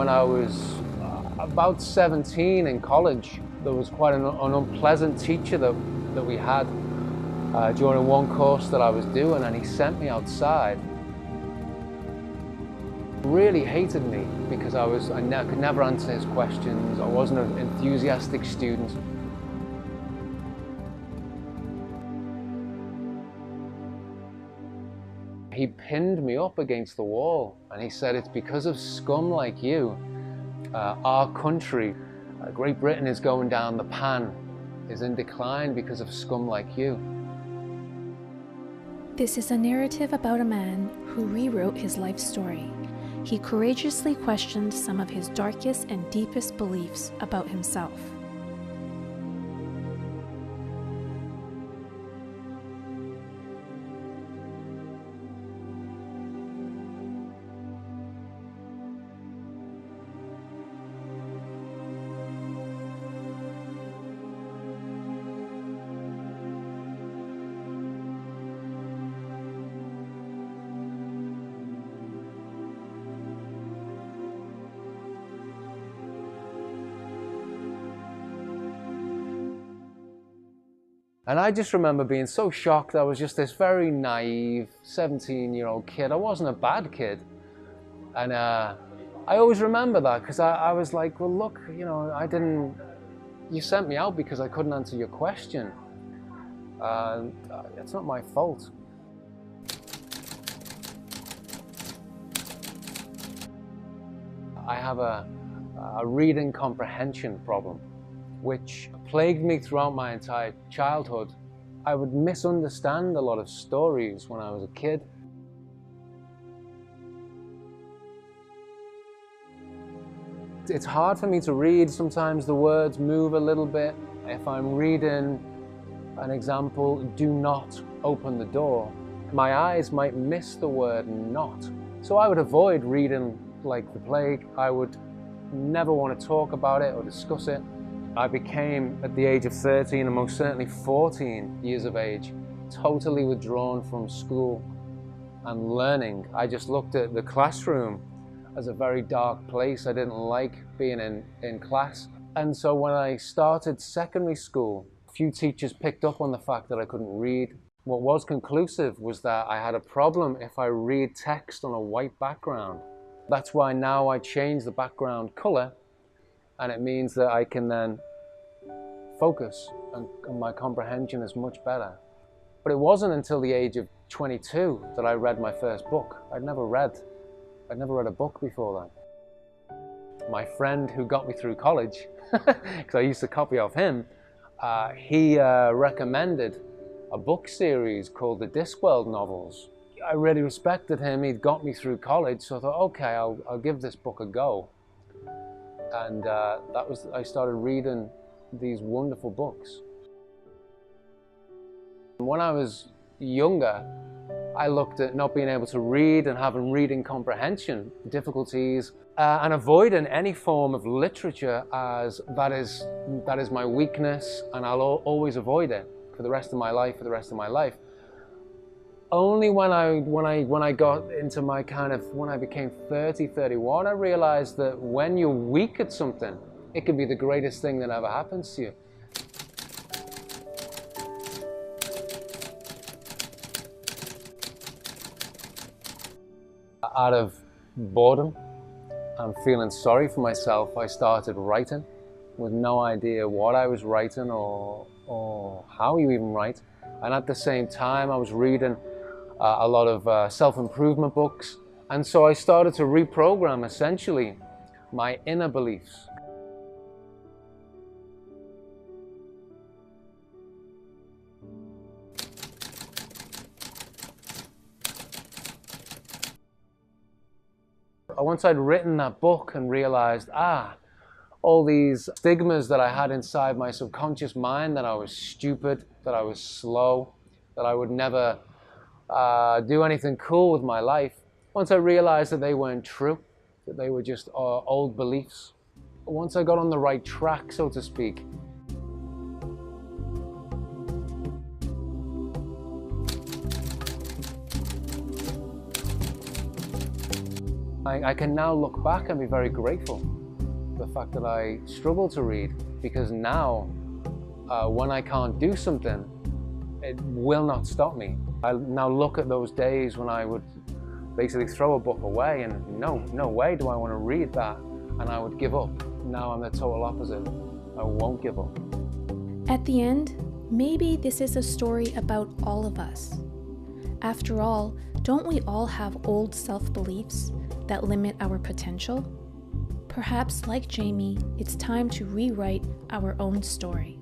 when I was about 17 in college, there was quite an unpleasant teacher that we had during one course that I was doing, and he sent me outside. Really hated me because I could never answer his questions. I wasn't an enthusiastic student. He pinned me up against the wall and he said, "It's because of scum like you, our country, Great Britain is going down the pan, is in decline because of scum like you." This is a narrative about a man who rewrote his life story. He courageously questioned some of his darkest and deepest beliefs about himself. And I just remember being so shocked. I was just this very naive 17-year-old kid. I wasn't a bad kid. And I always remember that because I was like, well, look, you know, you sent me out because I couldn't answer your question. It's not my fault. I have a reading comprehension problem, which plagued me throughout my entire childhood. I would misunderstand a lot of stories when I was a kid. It's hard for me to read. Sometimes the words move a little bit. If I'm reading an example, "do not open the door," my eyes might miss the word "not." So I would avoid reading like the plague. I would never want to talk about it or discuss it. I became, at the age of 13 and most certainly 14 years of age, totally withdrawn from school and learning. I just looked at the classroom as a very dark place. I didn't like being in class. And so when I started secondary school, a few teachers picked up on the fact that I couldn't read. What was conclusive was that I had a problem if I read text on a white background. That's why now I change the background color, and it means that I can then focus and my comprehension is much better. But it wasn't until the age of 22 that I read my first book. I'd never read a book before then. My friend who got me through college, because I used to copy off him, he recommended a book series called the Discworld novels. I really respected him. He'd got me through college, so I thought, okay, I'll give this book a go. And I started reading these wonderful books. When I was younger, I looked at not being able to read and having reading comprehension difficulties and avoiding any form of literature as that is my weakness, and I'll always avoid it for the rest of my life. Only when I got into my when I became 30, 31, I realized that when you're weak at something, it can be the greatest thing that ever happens to you. Out of boredom and feeling sorry for myself, I started writing with no idea what I was writing or how you even write. And at the same time, I was reading a lot of self-improvement books. And so I started to reprogram, essentially, my inner beliefs. Once I'd written that book and realized, all these stigmas that I had inside my subconscious mind, that I was stupid, that I was slow, that I would never do anything cool with my life. Once I realized that they weren't true, that they were just old beliefs. Once I got on the right track, so to speak, I can now look back and be very grateful for the fact that I struggle to read, because now when I can't do something, it will not stop me. I now look at those days when I would basically throw a book away and no way do I want to read that, and I would give up. Now I'm the total opposite. I won't give up. At the end, maybe this is a story about all of us. After all, don't we all have old self-beliefs that limit our potential? Perhaps, like Jamie, it's time to rewrite our own story.